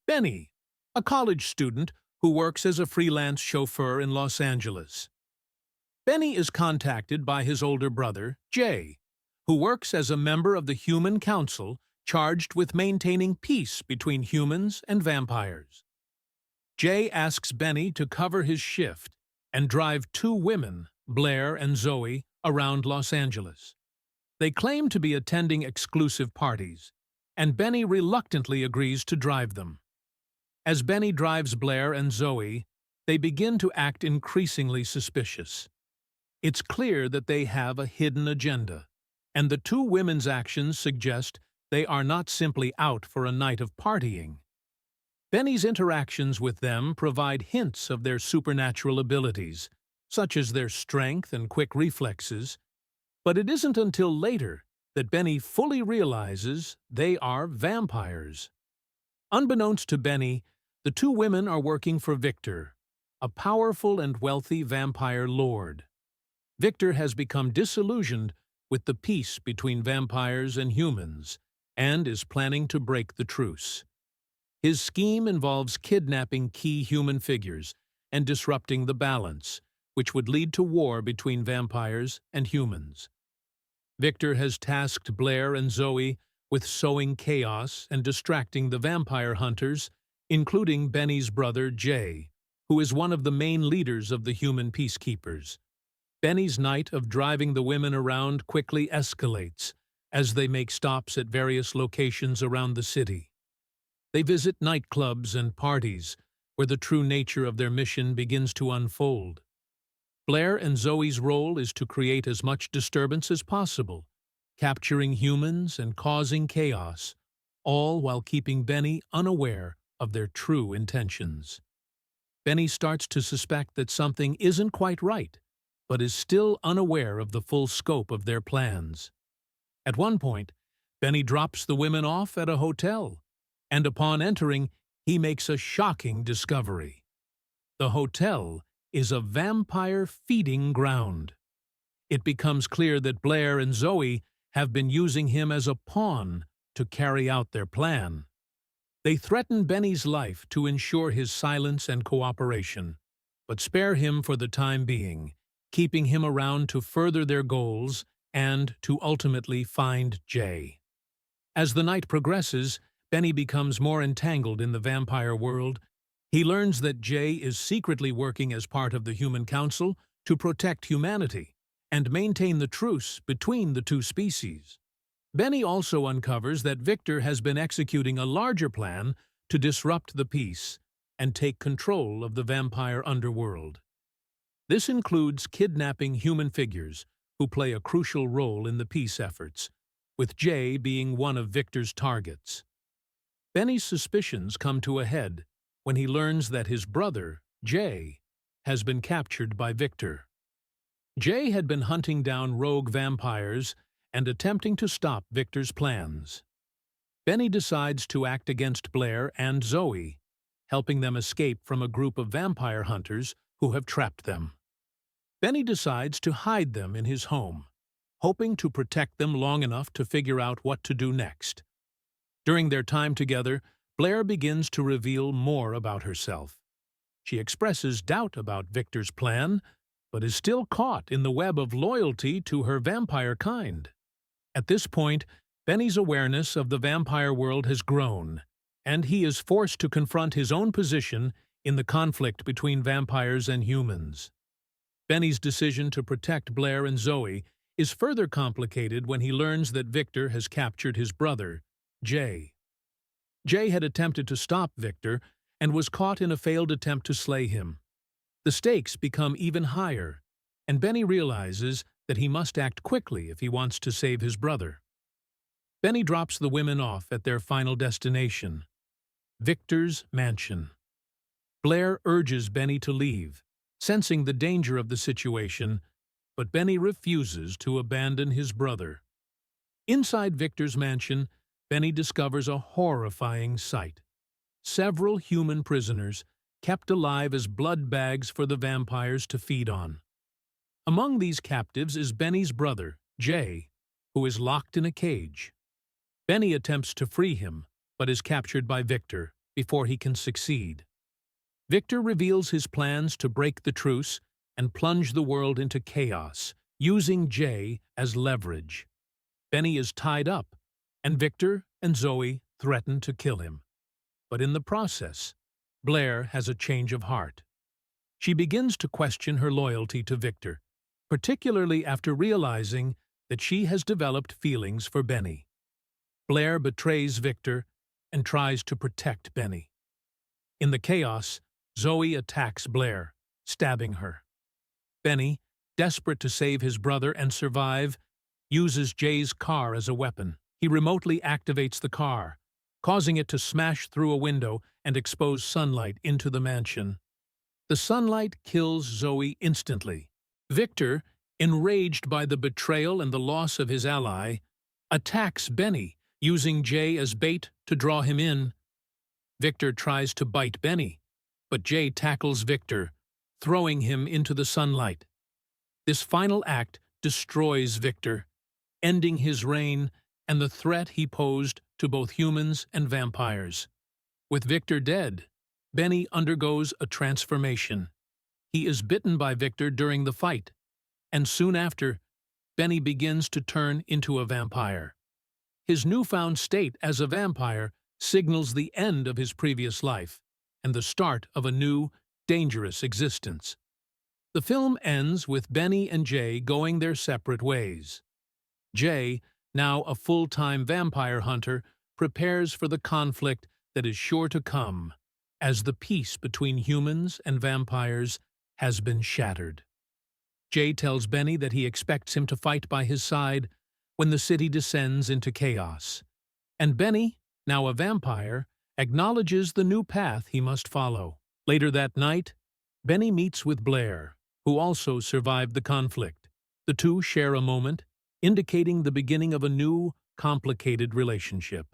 Benny, a college student who works as a freelance chauffeur in Los Angeles. Benny is contacted by his older brother, Jay, who works as a member of the Human Council charged with maintaining peace between humans and vampires. Jay asks Benny to cover his shift and drive two women, Blair and Zoe, around Los Angeles. They claim to be attending exclusive parties, and Benny reluctantly agrees to drive them. As Benny drives Blair and Zoe, they begin to act increasingly suspicious. It's clear that they have a hidden agenda, and the two women's actions suggest they are not simply out for a night of partying. Benny's interactions with them provide hints of their supernatural abilities, such as their strength and quick reflexes, but it isn't until later that Benny fully realizes they are vampires. Unbeknownst to Benny, the two women are working for Victor, a powerful and wealthy vampire lord. Victor has become disillusioned with the peace between vampires and humans and is planning to break the truce. His scheme involves kidnapping key human figures and disrupting the balance, which would lead to war between vampires and humans. Victor has tasked Blair and Zoe with sowing chaos and distracting the vampire hunters, including Benny's brother Jay, who is one of the main leaders of the human peacekeepers. Benny's night of driving the women around quickly escalates as they make stops at various locations around the city. They visit nightclubs and parties where the true nature of their mission begins to unfold. Blair and Zoe's role is to create as much disturbance as possible, capturing humans and causing chaos, all while keeping Benny unaware of their true intentions. Benny starts to suspect that something isn't quite right, but is still unaware of the full scope of their plans. At one point, Benny drops the women off at a hotel, and upon entering, he makes a shocking discovery. The hotel is a vampire feeding ground. It becomes clear that Blair and Zoe have been using him as a pawn to carry out their plan. They threaten Benny's life to ensure his silence and cooperation, but spare him for the time being, keeping him around to further their goals and to ultimately find Jay. As the night progresses, Benny becomes more entangled in the vampire world. He learns that Jay is secretly working as part of the Human Council to protect humanity and maintain the truce between the two species. Benny also uncovers that Victor has been executing a larger plan to disrupt the peace and take control of the vampire underworld. This includes kidnapping human figures who play a crucial role in the peace efforts, with Jay being one of Victor's targets. Benny's suspicions come to a head when he learns that his brother, Jay, has been captured by Victor. Jay had been hunting down rogue vampires and attempting to stop Victor's plans. Benny decides to act against Blair and Zoe, helping them escape from a group of vampire hunters who have trapped them. Benny decides to hide them in his home, hoping to protect them long enough to figure out what to do next. During their time together, Blair begins to reveal more about herself. She expresses doubt about Victor's plan, but is still caught in the web of loyalty to her vampire kind. At this point, Benny's awareness of the vampire world has grown, and he is forced to confront his own position in the conflict between vampires and humans. Benny's decision to protect Blair and Zoe is further complicated when he learns that Victor has captured his brother, Jay. Jay had attempted to stop Victor and was caught in a failed attempt to slay him. The stakes become even higher, and Benny realizes that he must act quickly if he wants to save his brother. Benny drops the women off at their final destination, Victor's mansion. Blair urges Benny to leave, sensing the danger of the situation, but Benny refuses to abandon his brother. Inside Victor's mansion, Benny discovers a horrifying sight. Several human prisoners, kept alive as blood bags for the vampires to feed on. Among these captives is Benny's brother, Jay, who is locked in a cage. Benny attempts to free him, but is captured by Victor, before he can succeed. Victor reveals his plans to break the truce and plunge the world into chaos, using Jay as leverage. Benny is tied up, and Victor and Zoe threaten to kill him. But in the process, Blair has a change of heart. She begins to question her loyalty to Victor, particularly after realizing that she has developed feelings for Benny. Blair betrays Victor and tries to protect Benny. In the chaos, Zoe attacks Blair, stabbing her. Benny, desperate to save his brother and survive, uses Jay's car as a weapon. He remotely activates the car, causing it to smash through a window and expose sunlight into the mansion. The sunlight kills Zoe instantly. Victor, enraged by the betrayal and the loss of his ally, attacks Benny, using Jay as bait to draw him in. Victor tries to bite Benny, but Jay tackles Victor, throwing him into the sunlight. This final act destroys Victor, ending his reign and the threat he posed to both humans and vampires. With Victor dead, Benny undergoes a transformation. He is bitten by Victor during the fight, and soon after, Benny begins to turn into a vampire. His newfound state as a vampire signals the end of his previous life and the start of a new, dangerous existence. The film ends with Benny and Jay going their separate ways. Jay, now a full-time vampire hunter, prepares for the conflict that is sure to come, as the peace between humans and vampires has been shattered. Jay tells Benny that he expects him to fight by his side when the city descends into chaos. And Benny, now a vampire, acknowledges the new path he must follow. Later that night, Benny meets with Blair, who also survived the conflict. The two share a moment, indicating the beginning of a new, complicated relationship.